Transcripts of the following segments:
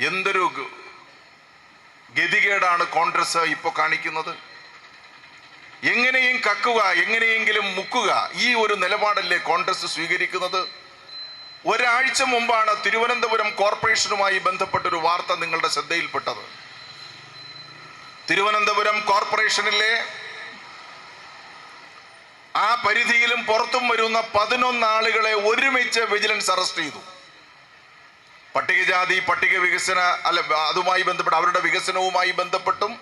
എന്തൊരു ഗതികേടാണ് കോൺഗ്രസ് ഇപ്പോൾ കാണിക്കുന്നത്. എങ്ങനെയും കക്കുക, എങ്ങനെയെങ്കിലും മുക്കുക, ഈ ഒരു നിലപാടല്ലേ കോൺഗ്രസ് സ്വീകരിക്കുന്നത്. ഒരാഴ്ച മുമ്പാണ് തിരുവനന്തപുരം കോർപ്പറേഷനുമായി ബന്ധപ്പെട്ടൊരു വാർത്ത നിങ്ങളുടെ ശ്രദ്ധയിൽപ്പെട്ടത്. തിരുവനന്തപുരം കോർപ്പറേഷനിലെ ആ പരിധിയിലും പുറത്തും വരുന്ന 11 ആളുകളെ ഒരുമിച്ച് വിജിലൻസ് അറസ്റ്റ് ചെയ്തു. പട്ടികജാതി പട്ടിക വികസന അതുമായി ബന്ധപ്പെട്ട് അവരുടെ വികസനവുമായി ബന്ധപ്പെട്ടും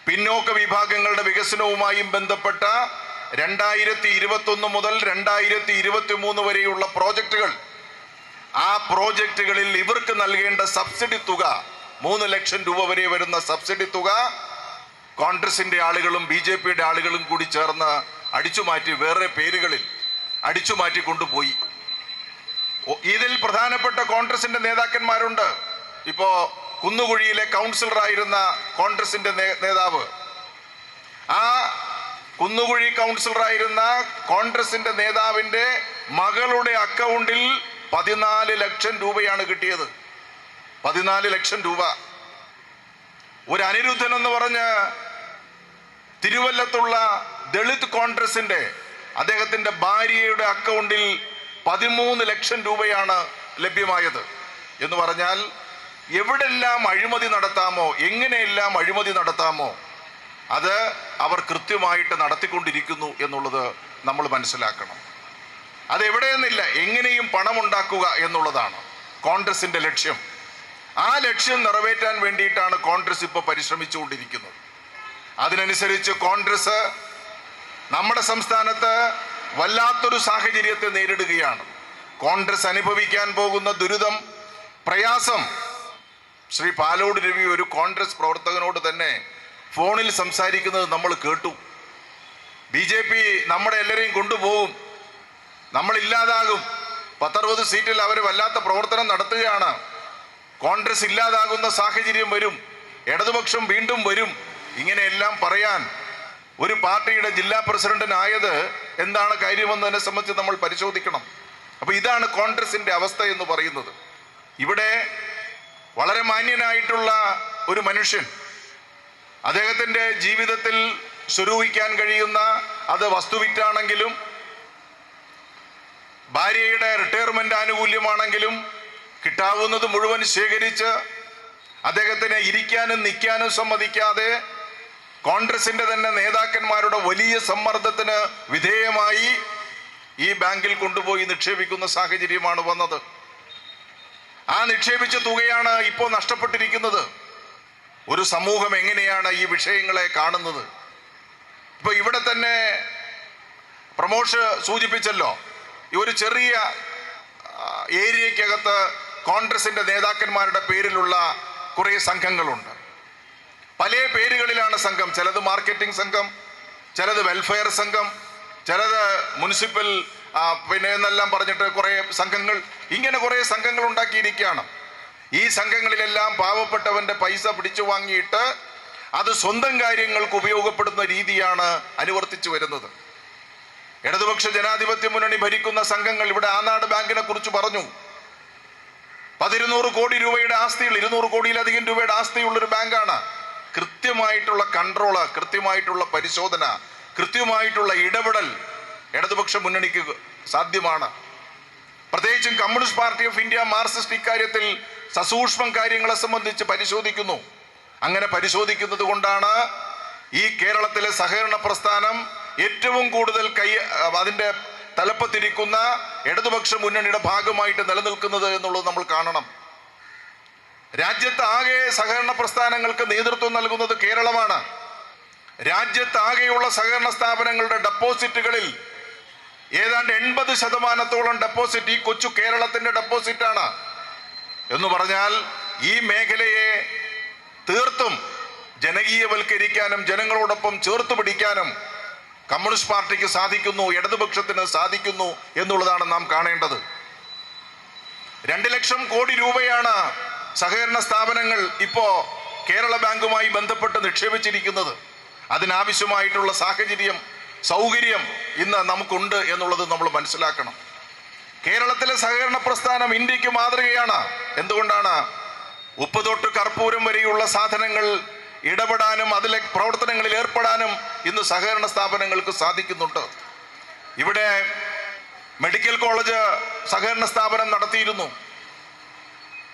പിന്നോക്ക വിഭാഗങ്ങളുടെ വികസനവുമായും ബന്ധപ്പെട്ട 2021 മുതൽ 2023 വരെയുള്ള പ്രോജക്റ്റുകൾ, ആ പ്രോജക്റ്റുകളിൽ ഇവർക്ക് നൽകേണ്ട സബ്സിഡി തുക 3 ലക്ഷം രൂപ വരെ വരുന്ന സബ്സിഡി തുക കോൺഗ്രസിന്റെ ആളുകളും BJPയുടെ ആളുകളും കൂടി ചേർന്ന് അടിച്ചുമാറ്റി വേറെ പേരുകളിൽ അടിച്ചുമാറ്റി കൊണ്ടുപോയി. ഇതിൽ പ്രധാനപ്പെട്ട കോൺഗ്രസിന്റെ നേതാക്കന്മാരുണ്ട്. ഇപ്പോ കുന്നുകുഴിയിലെ കൗൺസിലറായിരുന്ന കോൺഗ്രസിന്റെ നേതാവ്, ആ കുന്നുകുഴി കൗൺസിലറായിരുന്ന കോൺഗ്രസിന്റെ നേതാവിന്റെ മകളുടെ അക്കൗണ്ടിൽ 14 ലക്ഷം രൂപയാണ് കിട്ടിയത്. 14 ലക്ഷം രൂപ. ഒരു അനിരുദ്ധൻ എന്ന് പറഞ്ഞ് തിരുവല്ലത്തുള്ള ദളിത് കോൺഗ്രസിന്റെ അദ്ദേഹത്തിന്റെ ഭാര്യയുടെ അക്കൗണ്ടിൽ 13 ലക്ഷം രൂപയാണ് ലഭ്യമായത്. എന്ന് പറഞ്ഞാൽ എവിടെല്ലാം അഴിമതി നടത്താമോ, എങ്ങനെയെല്ലാം അഴിമതി നടത്താമോ അത് അവർ കൃത്യമായിട്ട് നടത്തിക്കൊണ്ടിരിക്കുന്നു എന്നുള്ളത് നമ്മൾ മനസ്സിലാക്കണം. അതെവിടെയെന്നില്ല, എങ്ങനെയും പണമുണ്ടാക്കുക എന്നുള്ളതാണ് കോൺഗ്രസിന്റെ ലക്ഷ്യം. ആ ലക്ഷ്യം നിറവേറ്റാൻ വേണ്ടിയിട്ടാണ് കോൺഗ്രസ് ഇപ്പോൾ പരിശ്രമിച്ചുകൊണ്ടിരിക്കുന്നത്. അതിനനുസരിച്ച് കോൺഗ്രസ് നമ്മുടെ സംസ്ഥാനത്ത് വല്ലാത്തൊരു സാഹചര്യത്തെ നേരിടുകയാണ്. കോൺഗ്രസ് അനുഭവിക്കാൻ പോകുന്ന ദുരിതം, പ്രയാസം. ശ്രീ പാലോട് രവി ഒരു കോൺഗ്രസ് പ്രവർത്തകനോട് തന്നെ ഫോണിൽ സംസാരിക്കുന്നത് നമ്മൾ കേട്ടു. BJP നമ്മുടെ എല്ലാവരെയും കൊണ്ടുപോകും, നമ്മൾ ഇല്ലാതാകും, 10-60 സീറ്റിൽ അവർ വല്ലാത്ത പ്രവർത്തനം നടത്തുകയാണ്, കോൺഗ്രസ് ഇല്ലാതാകുന്ന സാഹചര്യം വരും, ഇടതുപക്ഷം വീണ്ടും വരും, ഇങ്ങനെയെല്ലാം പറയാൻ ഒരു പാർട്ടിയുടെ ജില്ലാ പ്രസിഡന്റിനായത് എന്താണ് കാര്യമെന്നതിനെ സംബന്ധിച്ച് നമ്മൾ പരിശോധിക്കണം. അപ്പൊ ഇതാണ് കോൺഗ്രസിന്റെ അവസ്ഥ എന്ന് പറയുന്നത്. ഇവിടെ വളരെ മാന്യനായിട്ടുള്ള ഒരു മനുഷ്യൻ, അദ്ദേഹത്തിന്റെ ജീവിതത്തിൽ സ്വരൂപിക്കാൻ കഴിയുന്ന, അത് വസ്തുവിറ്റാണെങ്കിലും ഭാര്യയുടെ റിട്ടയർമെന്റ് ആനുകൂല്യമാണെങ്കിലും കിട്ടാവുന്നത് മുഴുവൻ ശേഖരിച്ച് അദ്ദേഹത്തിന് ഇരിക്കാനും നിൽക്കാനും സമ്മതിക്കാതെ കോൺഗ്രസിന്റെ തന്നെ നേതാക്കന്മാരുടെ വലിയ സമ്മർദ്ദത്തിന് വിധേയമായി ഈ ബാങ്കിൽ കൊണ്ടുപോയി നിക്ഷേപിക്കുന്ന സാഹചര്യമാണ് വന്നത്. ആ നിക്ഷേപിച്ച തുകയാണ് ഇപ്പോൾ നഷ്ടപ്പെട്ടിരിക്കുന്നത്. ഒരു സമൂഹം എങ്ങനെയാണ് ഈ വിഷയങ്ങളെ കാണുന്നത്? ഇപ്പൊ ഇവിടെ തന്നെ പ്രമോഷ് സൂചിപ്പിച്ചല്ലോ, ഈ ഒരു ചെറിയ ഏരിയക്കകത്ത് കോൺഗ്രസിന്റെ നേതാക്കന്മാരുടെ പേരിലുള്ള കുറെ സംഘങ്ങളുണ്ട്. പല പേരുകളിലാണ് സംഘം. ചിലത് മാർക്കറ്റിംഗ് സംഘം, ചിലത് വെൽഫെയർ സംഘം, ചിലത് മുനിസിപ്പൽ പിന്നെ എന്നെല്ലാം പറഞ്ഞിട്ട് കുറെ സംഘങ്ങൾ, ഇങ്ങനെ കുറെ സംഘങ്ങൾ ഉണ്ടാക്കിയിരിക്കുകയാണ്. ഈ സംഘങ്ങളിലെല്ലാം പാവപ്പെട്ടവന്റെ പൈസ പിടിച്ചു വാങ്ങിയിട്ട് അത് സ്വന്തം കാര്യങ്ങൾക്ക് ഉപയോഗപ്പെടുന്ന രീതിയാണ് അനുവർത്തിച്ചു വരുന്നത്. ഇടതുപക്ഷ ജനാധിപത്യ മുന്നണി ഭരിക്കുന്ന സംഘങ്ങൾ ഇവിടെ ആനാട് ബാങ്കിനെ കുറിച്ച് പറഞ്ഞു. 200 കോടി രൂപയുടെ ആസ്തികൾ, 200 കോടിയിലധികം രൂപയുടെ ആസ്തിയുള്ളൊരു ബാങ്കാണ്. കൃത്യമായിട്ടുള്ള കൺട്രോള്, കൃത്യമായിട്ടുള്ള പരിശോധന, കൃത്യമായിട്ടുള്ള ഇടപെടൽ ഇടതുപക്ഷ മുന്നണിക്ക് സാധ്യമാണ്. പ്രത്യേകിച്ചും communist party of India, Marxist ഇക്കാര്യത്തിൽ സസൂക്ഷ്മം കാര്യങ്ങളെ സംബന്ധിച്ച് പരിശോധിക്കുന്നു. അങ്ങനെ പരിശോധിക്കുന്നത് കൊണ്ടാണ് ഈ കേരളത്തിലെ സഹകരണ പ്രസ്ഥാനം ഏറ്റവും കൂടുതൽ അതിന്റെ തലപ്പത്തിരിക്കുന്ന ഇടതുപക്ഷ മുന്നണിയുടെ ഭാഗമായിട്ട് നിലനിൽക്കുന്നത് എന്നുള്ളത് നമ്മൾ കാണണം. രാജ്യത്താകെ സഹകരണ പ്രസ്ഥാനങ്ങൾക്ക് നേതൃത്വം നൽകുന്നത് കേരളമാണ്. രാജ്യത്താകെയുള്ള സഹകരണ സ്ഥാപനങ്ങളുടെ ഡെപ്പോസിറ്റുകളിൽ ഏതാണ്ട് 80% ഡെപ്പോസിറ്റ് ഈ കൊച്ചു കേരളത്തിന്റെ ഡെപ്പോസിറ്റാണ്. എന്ന് പറഞ്ഞാൽ ഈ മേഖലയെ തീർത്തും ജനകീയവൽക്കരിക്കാനും ജനങ്ങളോടൊപ്പം ചേർത്ത് പിടിക്കാനും കമ്മ്യൂണിസ്റ്റ് പാർട്ടിക്ക് സാധിക്കുന്നു, ഇടതുപക്ഷത്തിന് സാധിക്കുന്നു എന്നുള്ളതാണ് നാം കാണേണ്ടത്. 2 ലക്ഷം കോടി രൂപയാണ് സഹകരണ സ്ഥാപനങ്ങൾ ഇപ്പോ കേരള ബാങ്കുമായി ബന്ധപ്പെട്ട് നിക്ഷേപിച്ചിരിക്കുന്നത്. അതിനാവശ്യമായിട്ടുള്ള സാഹചര്യം, സൗകര്യം ഇന്ന് നമുക്കുണ്ട് എന്നുള്ളത് നമ്മൾ മനസ്സിലാക്കണം. കേരളത്തിലെ സഹകരണ പ്രസ്ഥാനം ഇന്ത്യക്ക് മാതൃകയാണ്. എന്തുകൊണ്ടാണ്? ഉപ്പ് തൊട്ട് കർപ്പൂരം വരെയുള്ള സാധനങ്ങൾ ഇടപെടാനും അതിലെ പ്രവർത്തനങ്ങളിൽ ഏർപ്പെടാനും ഇന്ന് സഹകരണ സ്ഥാപനങ്ങൾക്ക് സാധിക്കുന്നുണ്ട്. ഇവിടെ മെഡിക്കൽ കോളേജ് സഹകരണ സ്ഥാപനം നടത്തിയിരുന്നു,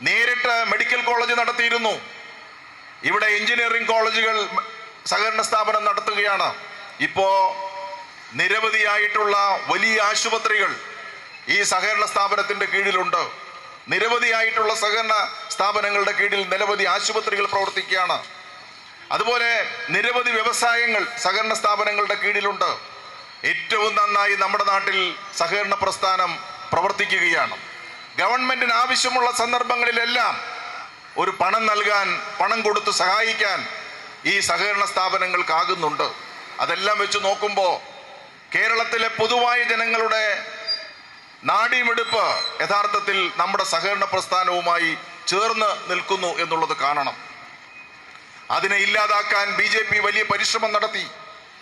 നേരിട്ട് മെഡിക്കൽ കോളേജ് നടത്തിയിരുന്നു. ഇവിടെ എഞ്ചിനീയറിംഗ് കോളേജുകൾ സഹകരണ സ്ഥാപനം നടത്തുകയാണ്. ഇപ്പോ നിരവധിയായിട്ടുള്ള വലിയ ആശുപത്രികൾ ഈ സഹകരണ സ്ഥാപനത്തിന്റെ കീഴിലുണ്ട്. നിരവധിയായിട്ടുള്ള സഹകരണ സ്ഥാപനങ്ങളുടെ കീഴിൽ നിരവധി ആശുപത്രികൾ പ്രവർത്തിക്കുകയാണ്. അതുപോലെ നിരവധി വ്യവസായങ്ങൾ സഹകരണ സ്ഥാപനങ്ങളുടെ കീഴിലുണ്ട്. ഏറ്റവും നന്നായി നമ്മുടെ നാട്ടിൽ സഹകരണ പ്രസ്ഥാനം പ്രവർത്തിക്കുകയാണ്. ഗവൺമെന്റിന് ആവശ്യമുള്ള സന്ദർഭങ്ങളിലെല്ലാം ഒരു പണം നൽകാൻ, പണം കൊടുത്ത് സഹായിക്കാൻ ഈ സഹകരണ സ്ഥാപനങ്ങൾക്കാകുന്നുണ്ട്. അതെല്ലാം വെച്ച് നോക്കുമ്പോൾ കേരളത്തിലെ പൊതുവായ ജനങ്ങളുടെ നാഡീമിടിപ്പ് യഥാർത്ഥത്തിൽ നമ്മുടെ സഹകരണ പ്രസ്ഥാനവുമായി ചേർന്ന് നിൽക്കുന്നു എന്നുള്ളത് കാണണം. അതിനെ ഇല്ലാതാക്കാൻ BJP വലിയ പരിശ്രമം നടത്തി.